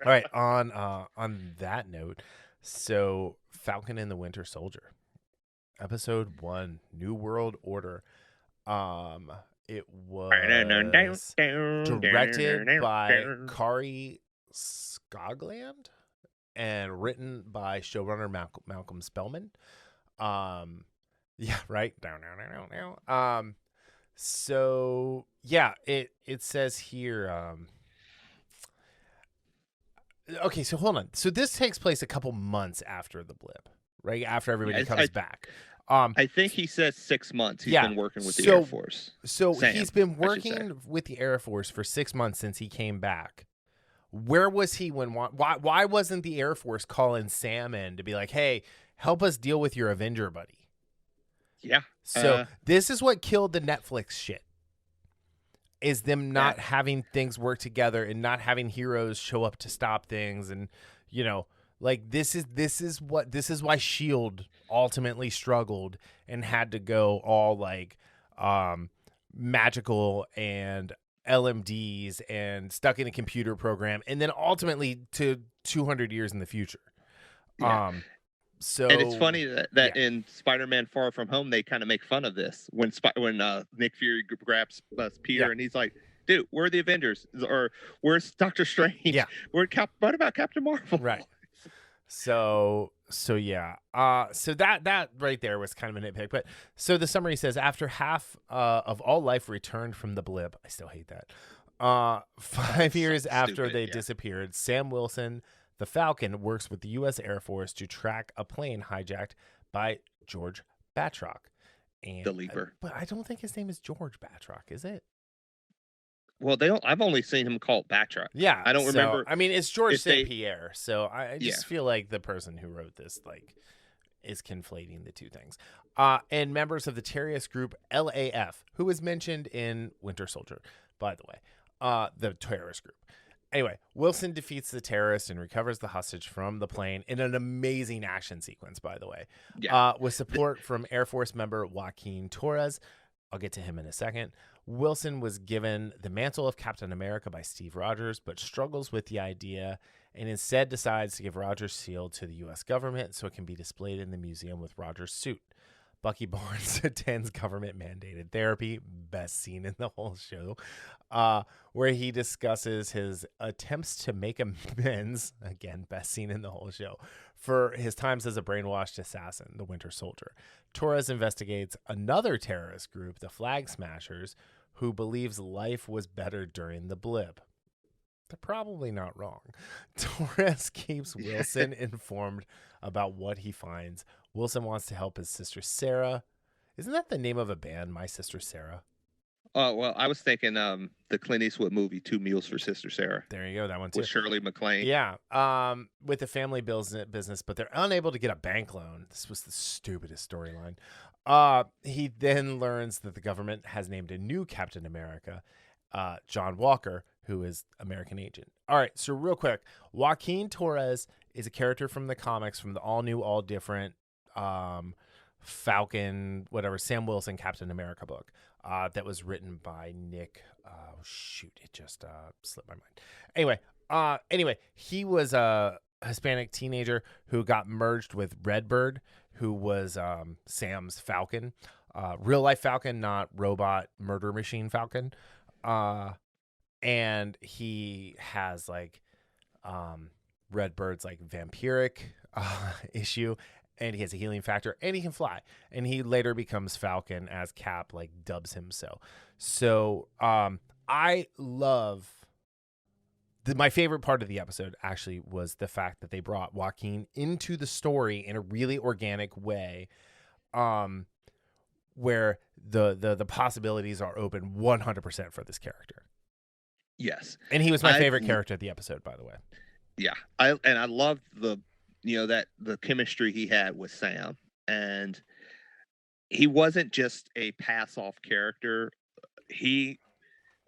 All right, on that note, so Falcon and the Winter Soldier, episode 1, New World Order. Um it was directed by Kari Skogland and written by showrunner Malcolm Spellman. Um yeah, right. Down down down down. So yeah, it says here okay, so hold on. So this takes place a couple months after the blip, right? After Yeah, everybody comes back. I think he says 6 months he's Yeah. been working with the Air Force. So he's Sam, been I should say. working with the Air Force for 6 months since he came back. Where was he when? Why wasn't the Air Force calling Sam in to be like, "Hey, help us deal with your Avenger buddy"? Yeah. So this is what killed the Netflix shit. Is them not Yeah. having things work together and not having heroes show up to stop things, and like this is why Shield ultimately struggled and had to go all like magical and LMDs and stuck in a computer program, and then ultimately to 200 years in the future. Yeah. So And it's funny that yeah. in Spider-Man: Far From Home, they kind of make fun of this when Nick Fury grabs Peter Yeah. and he's like, "Dude, where are the Avengers? Or where's Doctor Strange? Yeah. What about Captain Marvel?" Right. So yeah. So that right there was kind of a nitpick. But so the summary says after half of all life returned from the blip, I still hate that. 5 years so after stupid, they yeah. disappeared, Sam Wilson, the Falcon, works with the U.S. Air Force to track a plane hijacked by Georges Batroc. And The Leaper. but I don't think his name is George Batroc, is it? Well, they don't. I've only seen him called Batroc. Yeah, I don't so, remember. I mean, it's George if St. they. Pierre, so I Yeah. just feel like the person who wrote this like is conflating the two things. And members of the terrorist group LAF, who is mentioned in Winter Soldier, by the way, the terrorist group. Anyway, Wilson defeats the terrorist and recovers the hostage from the plane in an amazing action sequence, by the way, Yeah. with support from Air Force member Joaquin Torres. I'll get to him in a second. Wilson was given the mantle of Captain America by Steve Rogers, but struggles with the idea and instead decides to give Rogers' shield to the U.S. government so it can be displayed in the museum with Rogers' suit. Bucky Barnes attends government-mandated therapy, best scene in the whole show, where he discusses his attempts to make amends, again, best scene in the whole show, for his times as a brainwashed assassin, the Winter Soldier. Torres investigates another terrorist group, the Flag Smashers, who believes life was better during the blip. They're probably not wrong. Torres keeps Wilson informed about what he finds. Wilson wants to help his sister Sarah. Isn't that the name of a band, My Sister Sarah? Oh well, I was thinking the Clint Eastwood movie 2 Meals for Sister Sarah. There you go, that one too. With Shirley MacLaine. Yeah, with the family business, but they're unable to get a bank loan. This was the stupidest storyline. He then learns that the government has named a new Captain America, John Walker, who is American agent. All right, so real quick, Joaquin Torres is a character from the comics, from the all new, all different Falcon, whatever, Sam Wilson Captain America book that was written by Nick. Oh, shoot, it just slipped my mind. Anyway, he was a Hispanic teenager who got merged with Redbird, who was Sam's Falcon. Real life Falcon, not robot murder machine Falcon. And he has like Redbird's like vampiric issue, and he has a healing factor, and he can fly. And he later becomes Falcon as Cap like dubs him so. So I love my favorite part of the episode actually was the fact that they brought Joaquin into the story in a really organic way, where the possibilities are open 100% for this character. Yes. And he was my favorite character of the episode, by the way. Yeah. I loved the the chemistry he had with Sam. And he wasn't just a pass off character. He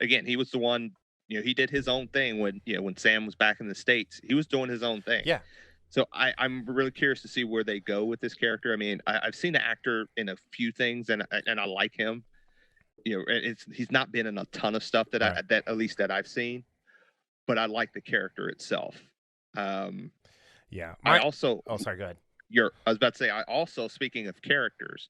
was the one, he did his own thing when Sam was back in the States. He was doing his own thing. Yeah. So I'm really curious to see where they go with this character. I mean, I've seen the actor in a few things, and I like him. He's not been in a ton of stuff that at least that I've seen, but I like the character itself. Yeah. I also, Oh, sorry. Go ahead. I was about to say, I also, speaking of characters,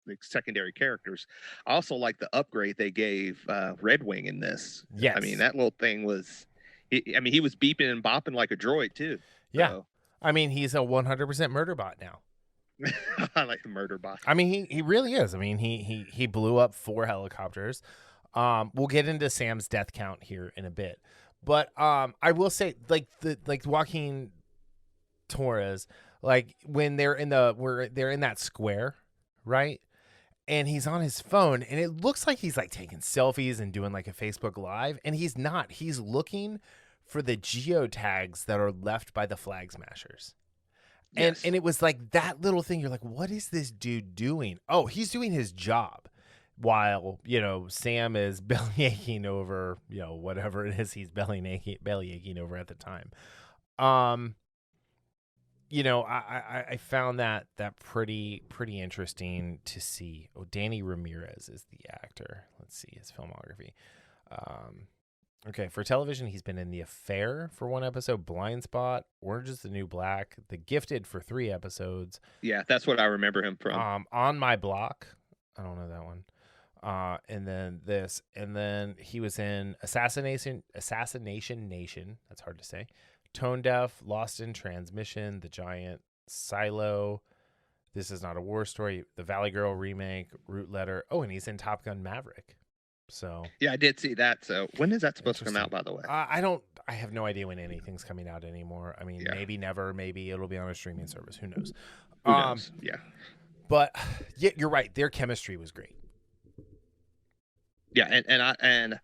like secondary characters, I also like the upgrade they gave Red Wing in this. I mean, Yes. that little thing was, he was beeping and bopping like a droid too. Yeah. So I mean, he's a 100% murder bot now. I like the murder bot. I mean, he really is. I mean, he blew up 4 helicopters. We'll get into Sam's death count here in a bit, but I will say, like Joaquin Torres, like when they're in that square, right? And he's on his phone, and it looks like he's like taking selfies and doing like a Facebook Live, and he's not. He's looking for the geotags that are left by the flag smashers. Yes. And it was like that little thing. You're like, what is this dude doing? Oh, he's doing his job while, Sam is belly aching over, whatever it is he's belly aching over at the time. I found that pretty interesting to see. Oh, Danny Ramirez is the actor. Let's see his filmography. Okay, for television, he's been in The Affair for 1 episode, Blind Spot, Orange is the New Black, The Gifted for 3 episodes. Yeah, that's what I remember him from. On My Block. I don't know that one. And then this. And then he was in Assassination Nation. That's hard to say. Tone Deaf, Lost in Transmission, The Giant, Silo, This Is Not a War Story, The Valley Girl remake, Root Letter. Oh, and he's in Top Gun Maverick. So yeah, I did see that. So when is that supposed to come out, by the way? I have no idea when anything's coming out anymore. I mean, maybe never, maybe it'll be on a streaming service. Who knows? Who knows? Yeah. But yeah, you're right. Their chemistry was great. Yeah, and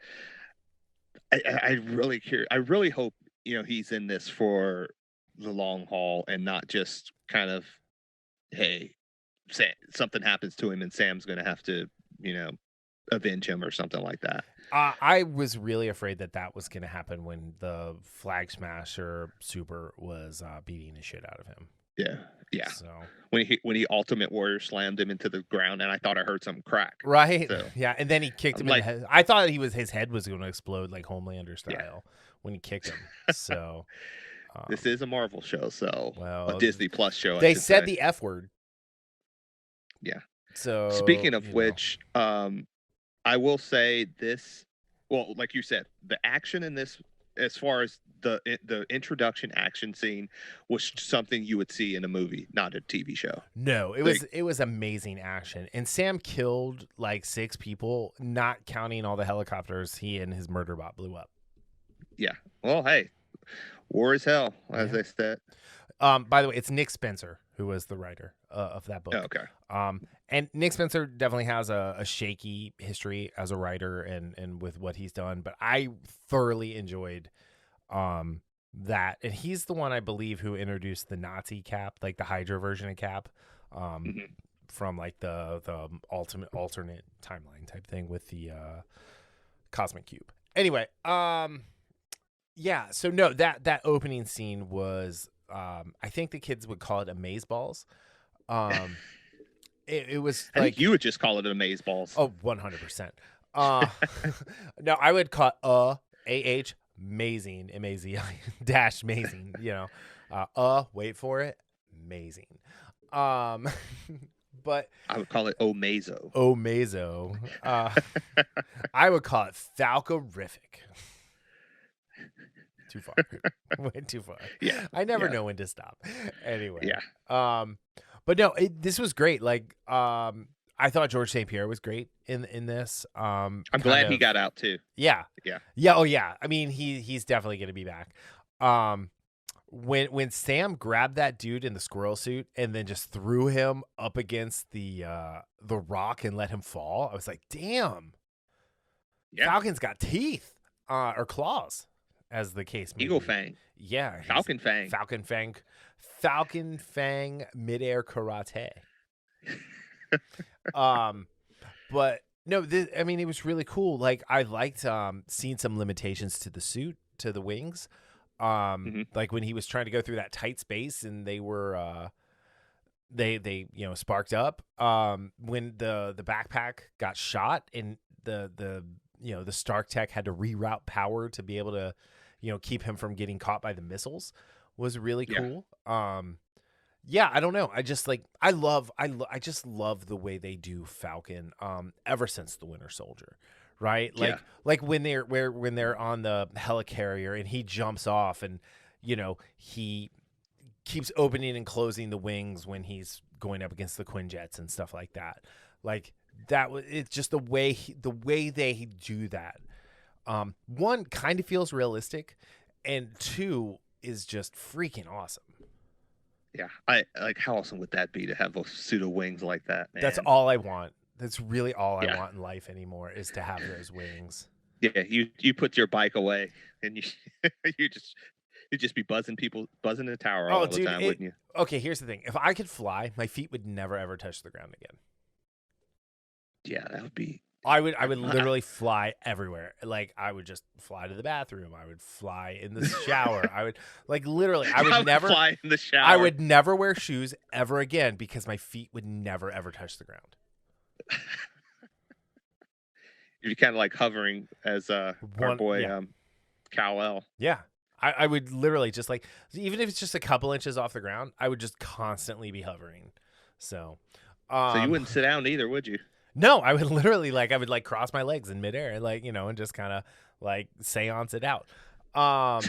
I really hope he's in this for the long haul and not just kind of, hey, something happens to him and Sam's going to have to avenge him or something like that. I was really afraid that was going to happen when the Flag Smasher Super was beating the shit out of him. Yeah. So when he Ultimate Warrior slammed him into the ground, and I thought I heard something crack. Right. So, yeah, and then he kicked him in the head. I thought his head was going to explode like Homelander style when he kicked him. So this is a Marvel show, so a Disney Plus show. They said the F word. Yeah. So speaking of which, I will say this. Well, like you said, the action in this, as far as the introduction action scene, was something you would see in a movie, not a TV show. No, it was amazing action, and Sam killed like 6 people, not counting all the helicopters he and his murder bot blew up. Yeah. Well, hey, war is hell, as they said. By the way, it's Nick Spencer who was the writer of that book. Oh, okay. And Nick Spencer definitely has a shaky history as a writer and with what he's done, but I thoroughly enjoyed that. And he's the one, I believe, who introduced the Nazi Cap, like the Hydra version of Cap, from like the alternate timeline type thing with the Cosmic Cube. Anyway, yeah. So no, that opening scene was, I think the kids would call it amazeballs. It was like, I think you would just call it amazeballs. Oh, 100%. No, I would call it amazing, dash amazing. Wait for it, amazing. But I would call it Omazo. I would call it Falcorific. Too far. Went too far. Yeah. I never know when to stop. Anyway. Yeah. But no, this was great. Like, I thought George St. Pierre was great in this. I'm glad he got out too. Yeah. Yeah. Yeah. Oh yeah. I mean, he's definitely going to be back. When Sam grabbed that dude in the squirrel suit and then just threw him up against the rock and let him fall, I was like, damn. Yeah. Falcon's got teeth, or claws, as the case may Eagle be. Fang. Yeah. Falcon Fang. Falcon Fang midair karate. But no, it was really cool. Like, I liked seeing some limitations to the suit, to the wings. Like when he was trying to go through that tight space and they were they sparked up. When the backpack got shot and the Stark tech had to reroute power to be able to keep him from getting caught by the missiles. was really Yeah. cool. Yeah, I don't know. I just love the way they do Falcon ever since the Winter Soldier. Right? Yeah. Like when they're on the helicarrier and he jumps off and he keeps opening and closing the wings when he's going up against the Quinjets and stuff like that. Like that was it's just the way they do that. One kind of feels realistic, and two is just freaking awesome. Yeah. I like, how awesome would that be to have a suit of wings like that, That's man? all I want. That's really all I Yeah. want in life anymore is to have those wings. Yeah. You put your bike away and you you'd just be buzzing in the tower Oh, all the dude. time, wouldn't you? Okay, here's the thing. If I could fly, my feet would never ever touch the ground again. Yeah, that would be. I would literally fly everywhere. Like I would just fly to the bathroom. I would fly in the shower. I would literally I would never fly in the shower. I would never wear shoes ever again because my feet would never ever touch the ground. You're kind of like hovering as our boy Yeah. Kal-El. Yeah. I would literally just even if it's just a couple inches off the ground, I would just constantly be hovering. So So you wouldn't sit down either, would you? No, I would literally I would cross my legs in midair, and just kind of seance it out. I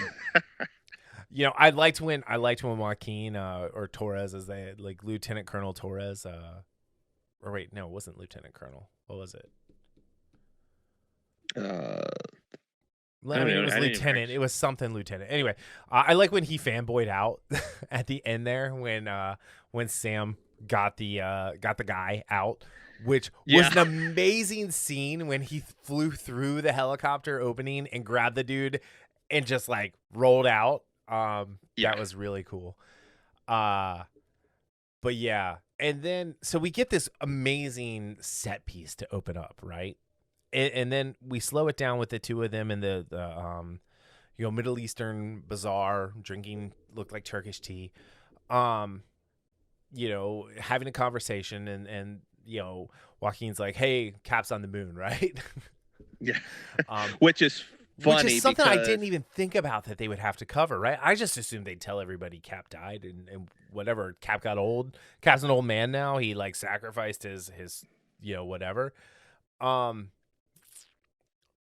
liked when Joaquin or Torres, as they Lieutenant Colonel Torres, or wait, no, it wasn't Lieutenant Colonel. What was it? It was lieutenant. It was something lieutenant. Anyway, I like when he fanboyed out at the end there when Sam got the guy out, which was an amazing scene when he flew through the helicopter opening and grabbed the dude and just rolled out. That was really cool. But yeah, and then so we get this amazing set piece to open up, right? And then we slow it down with the two of them in the Middle Eastern bazaar drinking looked like Turkish tea, having a conversation and Joaquin's like, hey, Cap's on the moon, right? Yeah. Which is funny. Which is something I didn't even think about that they would have to cover, right? I just assumed they'd tell everybody Cap died and whatever. Cap got old. Cap's an old man now. He sacrificed his whatever.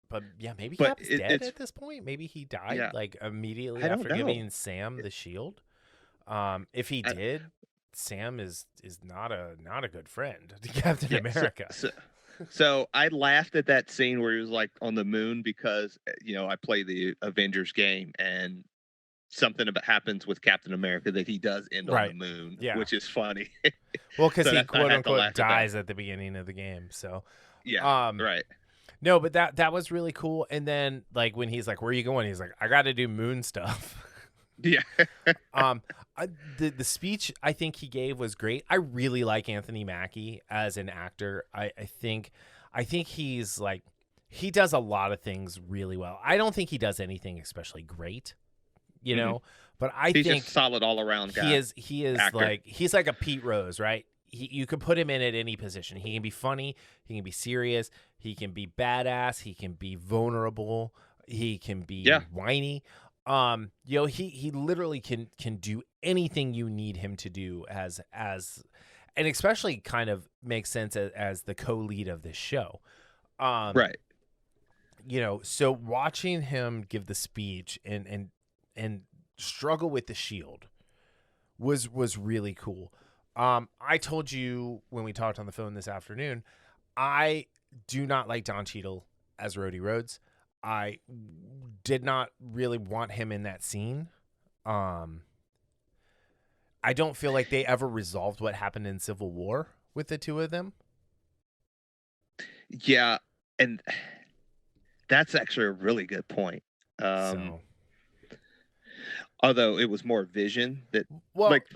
But yeah, maybe Cap's dead at this point. Maybe he died immediately after giving Sam the shield. If he did, Sam is not a good friend to Captain America. So I laughed at that scene where he was on the moon because I play the Avengers game and something happens with Captain America that he does end on the moon, which is funny. Well, because he quote unquote dies at the beginning of the game. So right. No, but that was really cool. And then when he's like, "Where are you going?" He's like, "I got to do moon stuff." Yeah. The speech I think he gave was great. I really like Anthony Mackie as an actor. I think he's he does a lot of things really well. I don't think he does anything especially great, but he's think just solid all around guy. He is actor. He's like a Pete Rose, right? You could put him in at any position. He can be funny. He can be serious. He can be badass. He can be vulnerable. He can be whiny. He literally can do anything you need him to do as and especially kind of makes sense as the co-lead of this show. Right. So watching him give the speech and struggle with the shield was really cool. I told you when we talked on the phone this afternoon, I do not like Don Cheadle as Rhodey Rhodes. I did not really want him in that scene. I don't feel like they ever resolved what happened in Civil War with the two of them. Yeah, and that's actually a really good point. Although it was more Vision that,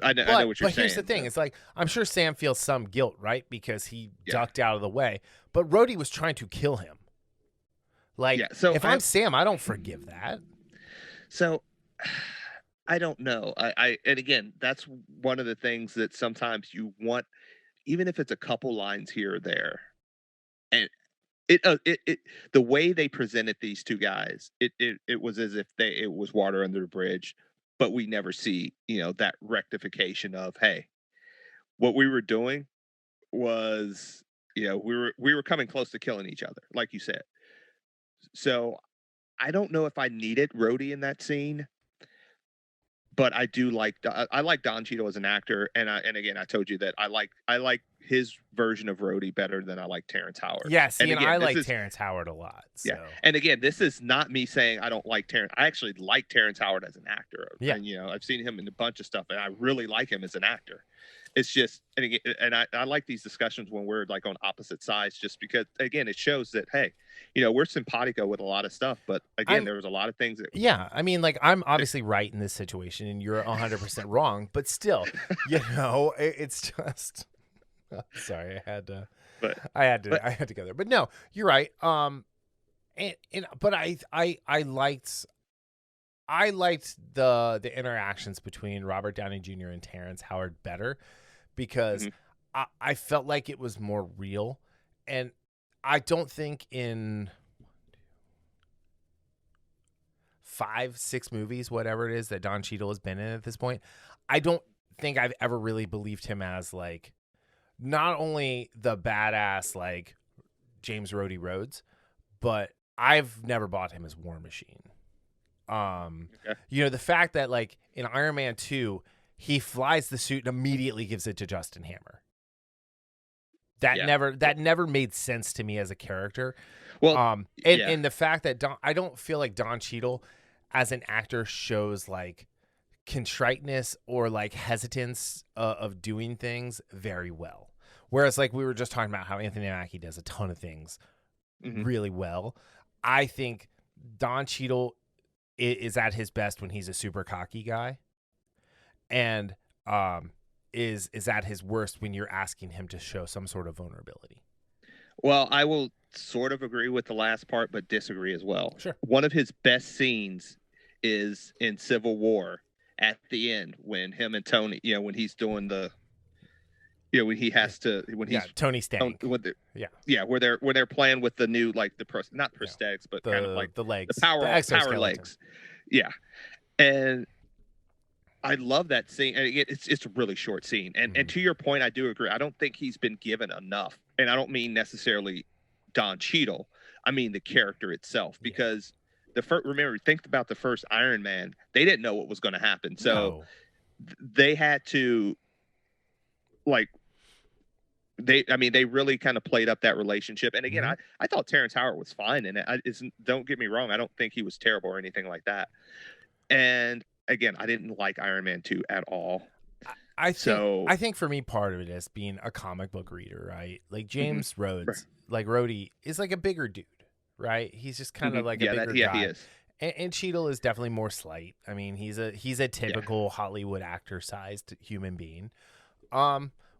I know what you're saying. But here's the thing: it's I'm sure Sam feels some guilt, right, because he ducked out of the way. But Rhodey was trying to kill him. If I'm Sam, I don't forgive that. So, I don't know. And again, that's one of the things that sometimes you want, even if it's a couple lines here or there, and the way they presented these two guys, it was as if it was water under the bridge. but we never see, that rectification of, hey, what we were doing was, we were coming close to killing each other, like you said. So I don't know if I needed Rhodey in that scene, but I do like I like Don Cheadle as an actor, and again I told you that I like his version of Rhodey better than I like Terrence Howard's. Yeah, see, and again, I this like is Terrence Howard a lot. So yeah, and again, this is not me saying I don't like Terrence. I actually like Terrence Howard as an actor, yeah, and I've seen him in a bunch of stuff, and I really like him as an actor. It's just, and again, and I like these discussions when we're like on opposite sides, just because again it shows that, hey, we're simpatico with a lot of stuff, but again there was a lot of things that yeah. I mean, like, I'm obviously right in this situation, and you're 100% wrong, but still, it's just. Sorry, I had to. But I had to go there, but no, you're right. But I liked the interactions between Robert Downey Jr. and Terrence Howard better, because I felt like it was more real, and I don't think in 5, 6 movies, whatever it is that Don Cheadle has been in at this point, I don't think I've ever really believed him as, like, not only the badass, like, James Rhodey Rhodes, but I've never bought him as War Machine. The fact that, like, in Iron Man 2, he flies the suit and immediately gives it to Justin Hammer. That never made sense to me as a character. Well, and the fact that I don't feel like Don Cheadle as an actor shows, like, contriteness or, like, hesitance of doing things very well. Whereas, like, we were just talking about how Anthony Mackie does a ton of things really well. I think Don Cheadle is at his best when he's a super cocky guy, and is at his worst when you're asking him to show some sort of vulnerability. Well, I will sort of agree with the last part, but disagree as well. Sure. One of his best scenes is in Civil War at the end when him and Tony, when he's doing the, when he has to, when he's Tony Stank. Where they're playing with the new, like, not prosthetics, but kind of like the legs, the power legs. Yeah. And I love that scene. And again, it's a really short scene. And to your point, I do agree. I don't think he's been given enough. And I don't mean necessarily Don Cheadle. I mean the character itself, because remember, think about the first Iron Man. They didn't know what was going to happen. So they had to, like, they really kind of played up that relationship. And again, I thought Terrence Howard was fine in it. Don't get me wrong. I don't think he was terrible or anything like that. And again, I didn't like Iron Man 2 at all. I think for me, part of it is being a comic book reader, right? Like, James Rhodes, like Rhodey, is like a bigger dude, right? He's just kind of like a bigger guy. Yeah, he is. And Cheadle is definitely more slight. I mean, he's a typical Hollywood actor-sized human being,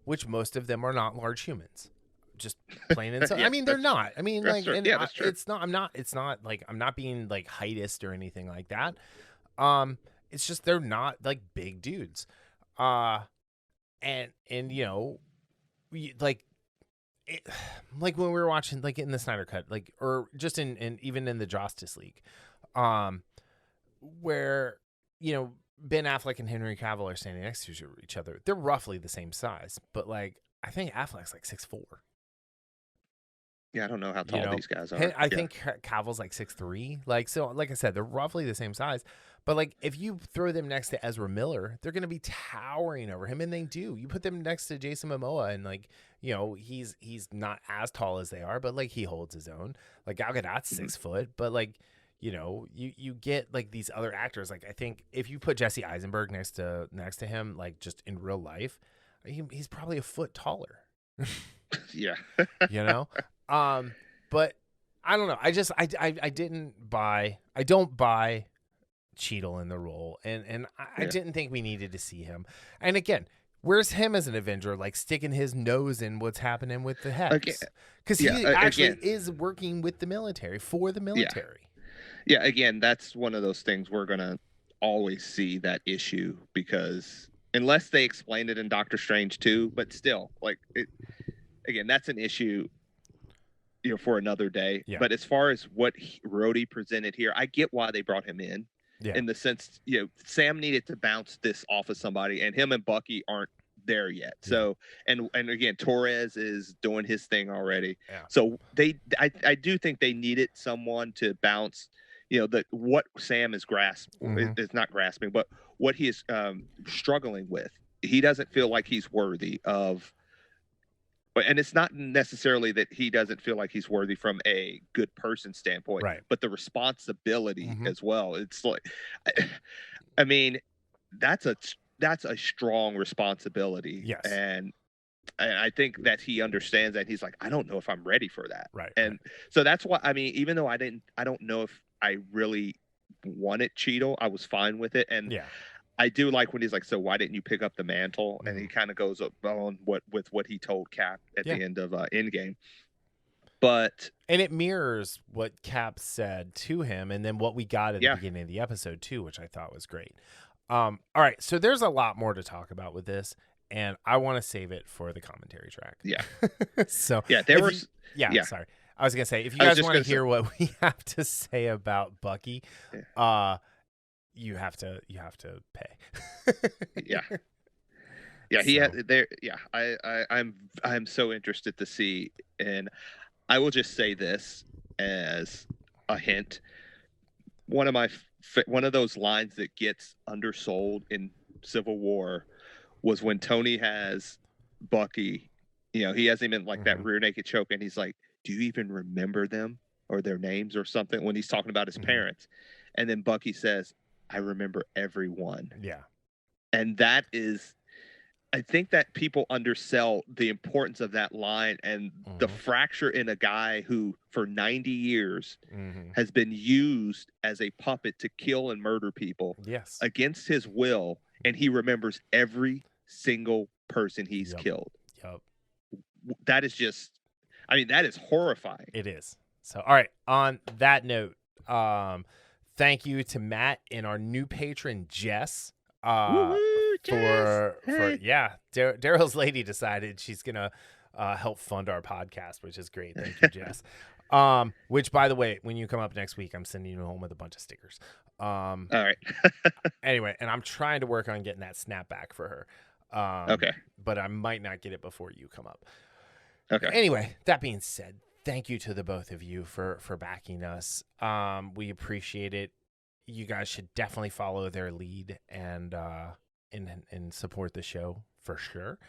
which most of them are not large humans, just plain and simple. I mean, they're not. I mean, like, and that's true. it's not like, I'm not being, like, heightist or anything like that. It's just they're not, like, big dudes. And like when we were watching, like, in the Snyder Cut, like, or just in even in the Justice League, where Ben Affleck and Henry Cavill are standing next to each other. They're roughly the same size, but, like, I think Affleck's like 6'4". Yeah, I don't know how tall these guys are. I think Cavill's like 6'3". Like, so, like I said, they're roughly the same size. But, like, if you throw them next to Ezra Miller, they're going to be towering over him, and they do. You put them next to Jason Momoa, and, like, he's not as tall as they are, but, like, he holds his own. Like, Gal Gadot's 6 foot, but, like, you get, like, these other actors. Like, I think if you put Jesse Eisenberg next to him, like, just in real life, he's probably a foot taller. Yeah. But I don't know. I don't buy Cheadle in the role, and I didn't think we needed to see him. And again, where's him as an Avenger, like, sticking his nose in what's happening with the Hex? Because he actually is working with the military, for the military. Yeah, again, that's one of those things we're gonna always see that issue, because unless they explain it in Doctor Strange 2, but still, like, again, that's an issue, for another day. Yeah. But as far as what Rhodey presented here, I get why they brought him in. Yeah. in the sense, Sam needed to bounce this off of somebody, and him and Bucky aren't there yet. So, and again, Torres is doing his thing already. Yeah. So I do think they needed someone to bounce, what Sam is is not grasping, but what he is struggling with. He doesn't feel like he's worthy of. And it's not necessarily that he doesn't feel like he's worthy from a good person standpoint, Right. but the responsibility as well. It's like, I mean, that's a strong responsibility. Yes. And I think that he understands that. He's like, I don't know if I'm ready for that. Right. And so that's why, I mean, even though I don't know if I really wanted Cheeto, I was fine with it. And I do like when he's like, so why didn't you pick up the mantle? And he kind of goes on with what he told Cap at the end of Endgame. And it mirrors what Cap said to him, and then what we got at the beginning of the episode too, which I thought was great. All right, so there's a lot more to talk about with this, and I want to save it for the commentary track. Yeah. So sorry. I was gonna say, if you guys want to hear what we have to say about Bucky, you have to pay. He had there. I'm so interested to see, and I will just say this as a hint. One of those lines that gets undersold in Civil War was when Tony has Bucky. He has him in like that rear naked choke, and he's like, "Do you even remember them or their names or something?" When he's talking about his parents, and then Bucky says, I remember everyone. Yeah. And that is, I think that people undersell the importance of that line and the fracture in a guy who for 90 years has been used as a puppet to kill and murder people against his will. And he remembers every single person he's killed. Yep. That is just, that is horrifying. It is. So, all right. On that note, thank you to Matt and our new patron, Jess. Daryl's lady decided she's going to help fund our podcast, which is great. Thank you, Jess. Which, by the way, when you come up next week, I'm sending you home with a bunch of stickers. All right. Anyway, and I'm trying to work on getting that snapback for her. Okay. But I might not get it before you come up. Okay. Anyway, that being said, thank you to the both of you for backing us. We appreciate it. You guys should definitely follow their lead and support the show for sure.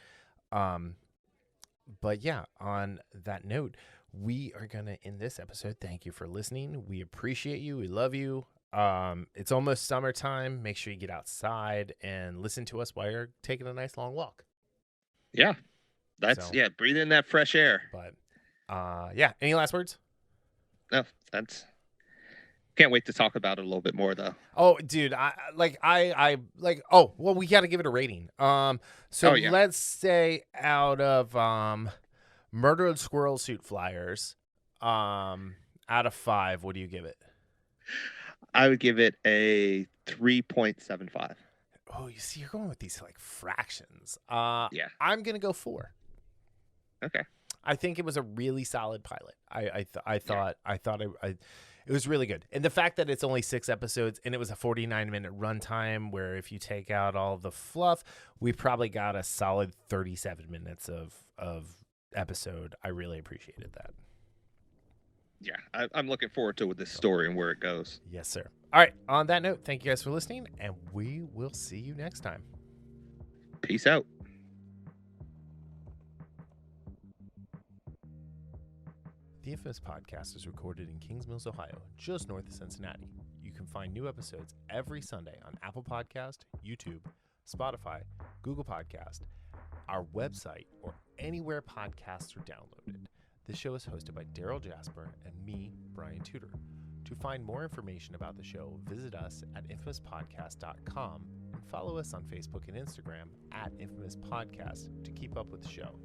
But yeah, on that note, we are going to end this episode. Thank you for listening. We appreciate you. We love you. It's almost summertime. Make sure you get outside and listen to us while you're taking a nice long walk. Yeah. Breathe in that fresh air. But any last words? No, can't wait to talk about it a little bit more though. Oh, dude, we got to give it a rating. Let's say out of Murdered Squirrel Suit Flyers, out of 5, what do you give it? I would give it a 3.75. Oh, you see, you're going with these like fractions. I'm gonna go 4. Okay. I think it was a really solid pilot. I thought it was really good. And the fact that it's only 6 episodes and it was a 49-minute runtime where if you take out all the fluff, we probably got a solid 37 minutes of episode. I really appreciated that. Yeah, I'm looking forward to this story and where it goes. Yes, sir. All right. On that note, thank you guys for listening, and we will see you next time. Peace out. The Infamous Podcast is recorded in Kings Mills, Ohio, just north of Cincinnati. You can find new episodes every Sunday on Apple Podcast, YouTube, Spotify, Google Podcast, our website, or anywhere podcasts are downloaded. This show is hosted by Daryl Jasper and me, Brian Tudor. To find more information about the show, visit us at infamouspodcast.com and follow us on Facebook and Instagram at Infamous Podcast to keep up with the show.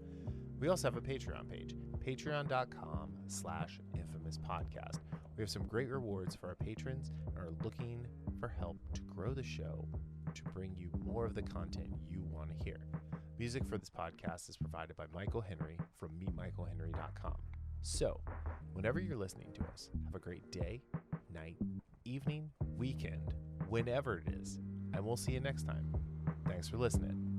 We also have a Patreon page, patreon.com/infamouspodcast. We have some great rewards for our patrons and are looking for help to grow the show to bring you more of the content you want to hear. Music for this podcast is provided by Michael Henry from meetmichaelhenry.com. So, whenever you're listening to us, have a great day, night, evening, weekend, whenever it is. And we'll see you next time. Thanks for listening.